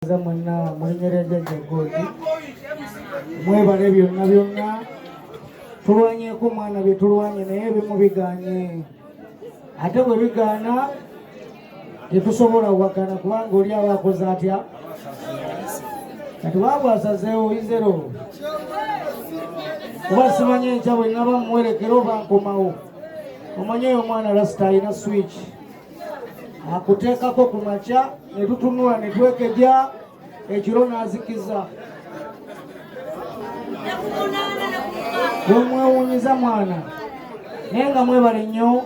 mwebaza mwenna mulinyera jjajja Godi mwebale byonna tulwanyeeko mwana bye tulwanye naye bimu biganye ate bwe bigaana tetusobola wakana kubanga oli aba akoze atya kati waabwasazeewo izero kuba simanye enkya bwe naba mwerekera oba nkomawo omanyeyo omwana lasita alina switch akuteekako ku makya ne tutunula ne twekeja ekiro n'azikiza bwemwewunyiza mwana naye nga mwebale nnyo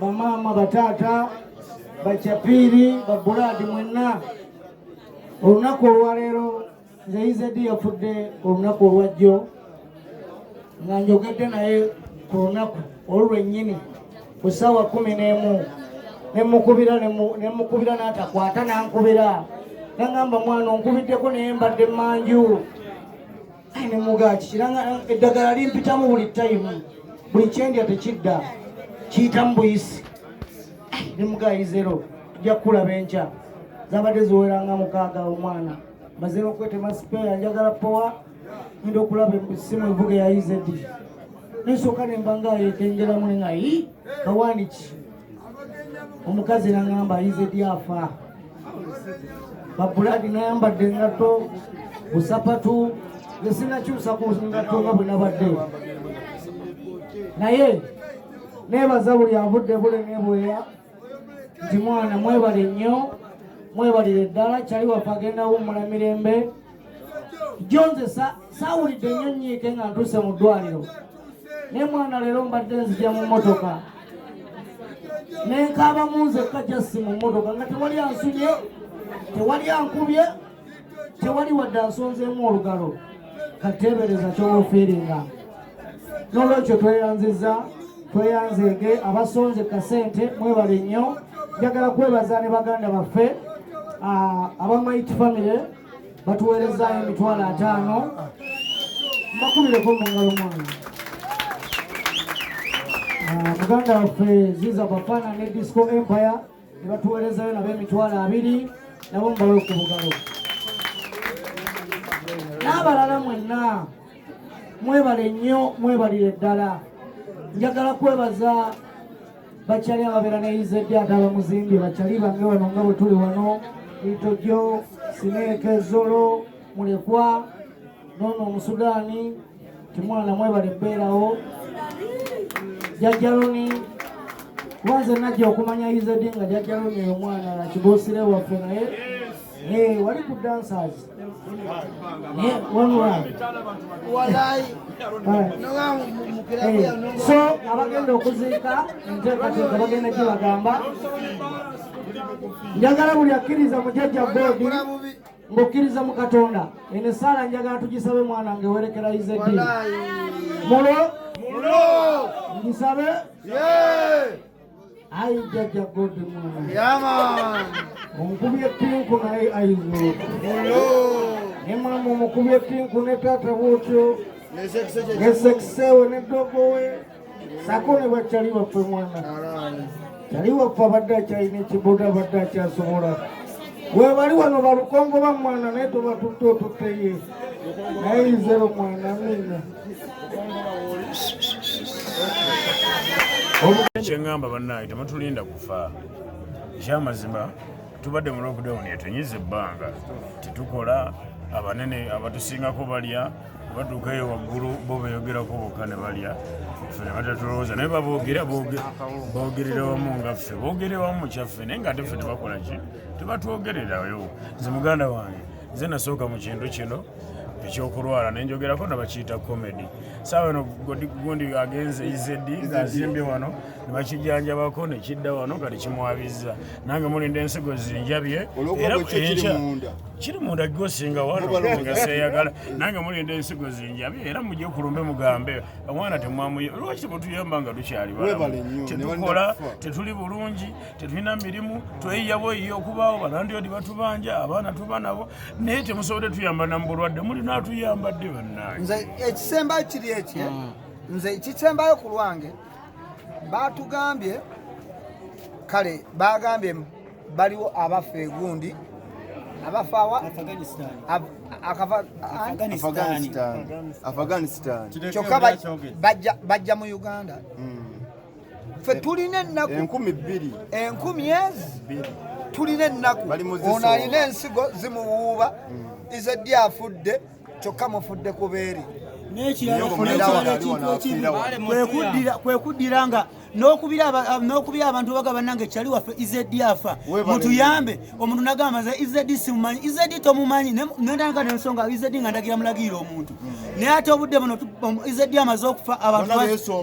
bamaama bataata bacapiiri babulaadi mwenna olunaku olwaleero nze izedi yafudde olunaku olwajjo nga njogedde naye ku lunaku olulwennyini ku ssaawa 11 nemukubira n'atakwata nankubira nagamba mwana onkubiddeko naye mbadde manju nemugaa kikiranga eddagala limpitamu buli tayimu buli kyendya tekidda kiyitamu buyisi nemugayizero tujja kukulaba enkya zabadde ziweranga 6 omwana maze n'okwetema sipeya njagala powa ngenda okulaba essimu evuga ya izedi nesooka nembanga yekenjeramu nenga kawaniki omukazi nagamba izedi afa babuladi nayambadde engatto busapatu gesinakyusa ku ngatto nga bwe nabadde naye nebaza buli avudde bule nebweya nti mwana mwebale nnyo mwebalire ddala kyali waffe agenda wummula mirembe jonze saawulidde nnyo nyiike nga ntuuse mu ddwaliro naye mwana leero mbadde nzija mu mmotoka nenkaaba munzekka jasi mu mmotoka nga tewali ansubye tewali ankubye tewali wadde ansonzeemu olugalo kateebereza kyobufiiringa n'olwekyo tweyanzeege abasonze kasente mwebale nnyo njagala kwebaza ne baganda baffe abamaiti family batuweerezaayo $50,000 mbakubireko mu ngalo mwana muganda waffe ziza bafana ne disco empire ne batuweerezayo nabo $20,000 nabo mbawe ku bugalo n'abalala mwenna mwebale nnyo mwebalire ddala njagala kwebaza bakyali ababeera ne izedi ate abamuzimbye bakyali bange wano nga bwe tuli wano itojo sineeke zolo mulekwa nono omusudaani timwana mwebale bbeerawo jajjaloni kuba nze najja okumanya izedi nga jajjaloni eyo mwana kibuusire waffe naye wali ku dancers so abagenda okuziika enteekateeka bagenda gibagamba njagala buli akkiriza mujjajja Godi ng'okkiriza mu Katonda eno esaala njagala tugisabe mwana ngewerekera izedi mulo ngisabe ayi jjajja Godi mwana onkubye pinku naye ayizulu ne mama omukubye pinku ne taata bwotyo nesekisewe neddogowe sako ne bakyali baffe mwana kyali waffe abadde akyalina ekibuuda abadde akyasobola webali wano balukongo ba mwana naye tobatutte otutteye naye izero mwana amina kyeŋŋamba bannaaye tematulinda kufa ekyamazima tubadde mu lockdown etonyiza ebbanga tetukola abanene abatusingako balya baduukayo waggulu bo beeyogerako bokka ne balya ffe ne batatulowooza naye boogerera wamu nga ffe boogere wamu mukyaffe naye nga ate ffe tebakola ki tebatwogererayo nze muganda wange nze nasooka mu kintu kino ekyokulwala nenjogerako nabakiyita comedy saawa eno gundi agenze izedi ng'azimbye wano nebakijanjabako nekidda wano kati kimwabizza nange mulinda ensigo zinjabye era enkya kiri munda gosinga wano nga seeyagala nange mulinda ensigo zinjabye era mujje kulumbe mugambe omwana temwamuye lwaki bwetuyamba nga tukyali balamu tetukola tetuli bulungi tetulina mirimu tweyiya bweyiya okubaawo balandiodi batubanja abaana tuba nabo naye temusobodde tuyamba namubulwadde mulina atuyambadde bannange nze ekisembayo kiri eki nze ekisembayo ku lwange batugambye kale bagambye baliwo abaffe egundi abafawa Afghanistan kyokka bajja mu Uganda ffe tulina ennaku 2,000 tulina ennaku ono alina ensigo zimuwuuba izaddi afudde kyokka mufudde kubeeri kwekuddira nga n'okubira abantu bagabannanga ekyali waffe izeddi afa mutuyambe omuntu nagamba nze izeddi simumanyi izeddi tomumanyi nendanga nensonga izeddi nga ndagira mulagirira omuntu naye ate obudde buno izeddi amaze okufa abantu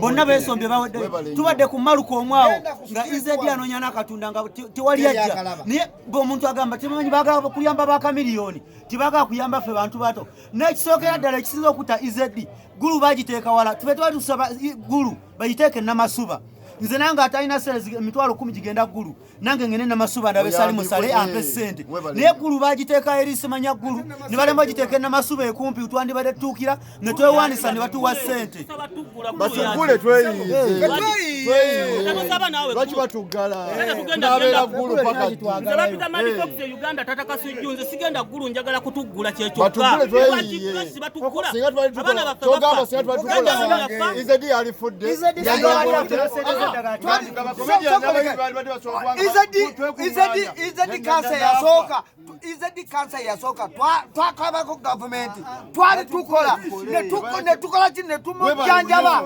bonna beesombye baweddeyo tubadde ku maluka omwawo nga izeddi anoonya n'akatunda nga tewali ajja naye omuntu agamba tebamanyi bagala kuyamba bakamiliyoni tibagala kuyamba ffe bantu bato n'ekisookera ddala ekisinza okutta izeddi gulu bagiteeka wala tube twali tusaba gulu bagiteeke namasuba nze nange atalina sente 10,000 gigenda gulu nange ngene namasuba ndabe sali musale ampe sente naye gulu bagiteeka eri simanya gulu ne balema giteeke namasuba ekumpi utwandibadde tuukira ne twewanisa ne batuwa sente batugule tweyize lwaki batugala nabeera gulu pakati nzabapita Madifox e Uganda tata kasujju nze sigenda gulu njagala kutuggula kyekyokka batugule tweyiye kyogamba singa twali tukula izedi alifudde izadi kansa yasooka twakabako gavumenti twali tukola netukola ki netumujjanjaba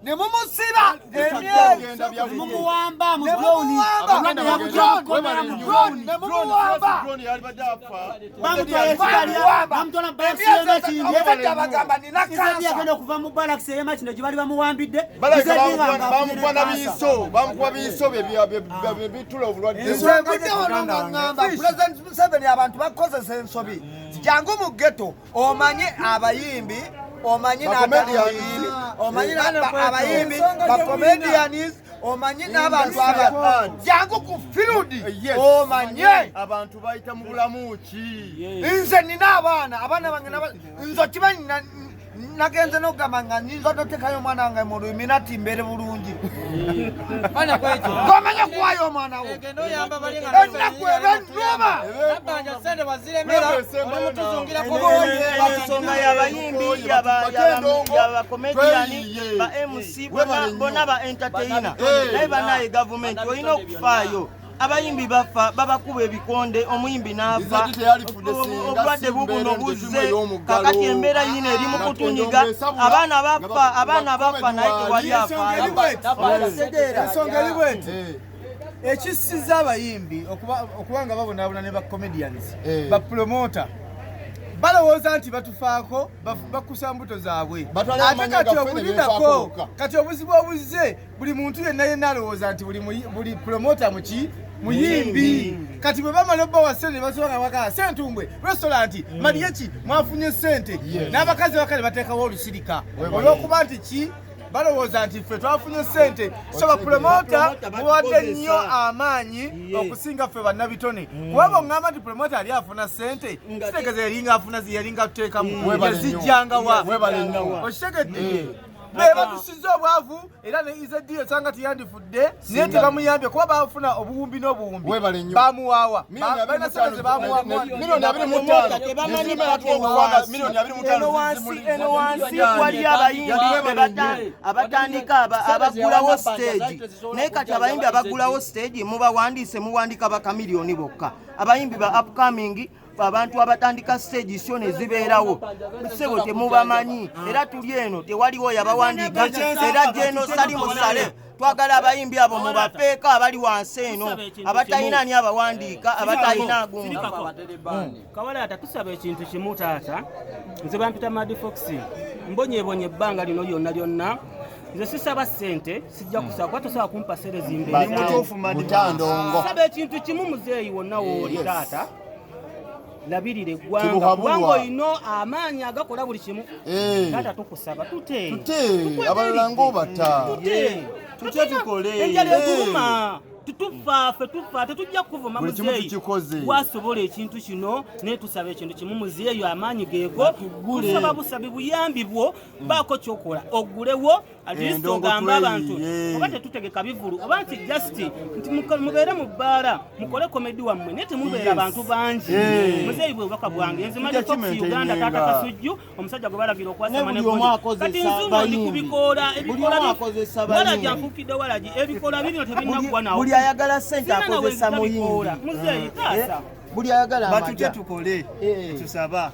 nemumusiba mumuwamba mu bagamba nina kansa okuva mu balakisi eyema kino gye bali bamuwambidde bamukuba biiso bitula obulwadde ensonga President Museveni abantu bakozesa ensobi jangu mu ghetto omanye abayimbi omanyi n'abayimbi omanyi abayimbi bakomedians omanyi n'abantu jangu ku field omanye abantu bayita mu bulamu ki nze nina abaana bange nze kimanyi nagenze n'okugamba nga nyinza ototekayo omwana wange mu luminati mbeere bulungi gomanye kuwayo omwana wo ennaku ebenuma ensonga y'abayimbi yabakomediyani ba MC bonna ba entertainer naye banaye gavumenti olina okufaayo abayimbi bafa babakuba ebikonde omuyimbi n'afa obulwadde bubuno buzze kakati embeera yino eri mu kutunyiga abaana bafa naye tewali afaayo ensonga eri bwenti ekisiza abayimbi okuba nga babonaabona ne bacomedians bapromota balowooza nti batufaako bakusa mbuto zaabwe ate kati obulidako kati obuzibu obuzze buli muntu yenna alowooza nti buli promota muki muyimbi kati bwe bamala obbawa sente basobola bakala sentumbwe restaurant maliyeki mwafunye sente n'abakazi bakale bateekawo olusirika olw'okuba nti ki balowooza nti ffe twafunye sente so bapromota muwadde nnyo amaanyi okusinga ffe bannabitone kuba bongamba nti promota ali afuna sente kitegeeza yalinga tuteekamu yazijjangawa okitegedde batusize obwavu era ne izaddi esanga tiyandifudde naye tebamuyambye kuba bafuna obuwumbi n'obuwumbi bamuwaawa balina sente zebamuwa eno wansi wali abayimbi abatandika abagulawo stage naye kati abayimbi abagulawo stage muwandika bakamiliyoni bokka abayimbi ba upcoming abantu abatandika stage syo ne zibeerawo sebo temubamanyi era tuli eno tewaliwo yabawandiika era jeno sali musale twagala abayimbi abo mubapeeka abali wansi eno abatalina ani abawandiika abatalina agunga kawala tatusaba ekintu kimu taata nze bampita Madifox mbonyeebonye ebbanga lino lyonna nze sisaba sente sijja kusaba kuba tosaba kumpa sere zimbeesaba ekintu kimu muzeeyi wonna wooli taata labirire eggwanga kubanga olina amaanyi agakola buli kimu taata tukusaba tute abalala ng'obata tute tukole enjala eguluma tufa tetujja kuvuma muzeeyi wasobola ekintu kino naye tusaba ekintu kimu muzeeyi amaanyi geego tusaba busabi buyambi bwo baako kyokola ogulewo atleast ogamba abantu oba tetutegeka bivulu oba nti just nti mubeere mu bbaala mukole komedi wammwe naye temubeera abantu bangi muzeeyi bwe bubaka bwange nzimanyi Fox Uganda taata Kasujju omusajja gwe balagira okwasa kati nzuno ndi kubikoola ebikoola walaji anfukidde walaji ebikoola bibino tebinaggwa nawo buli ayagala ssente akozesa muyimbi muzeeyi taasa buli ayagala batute tukole tusaba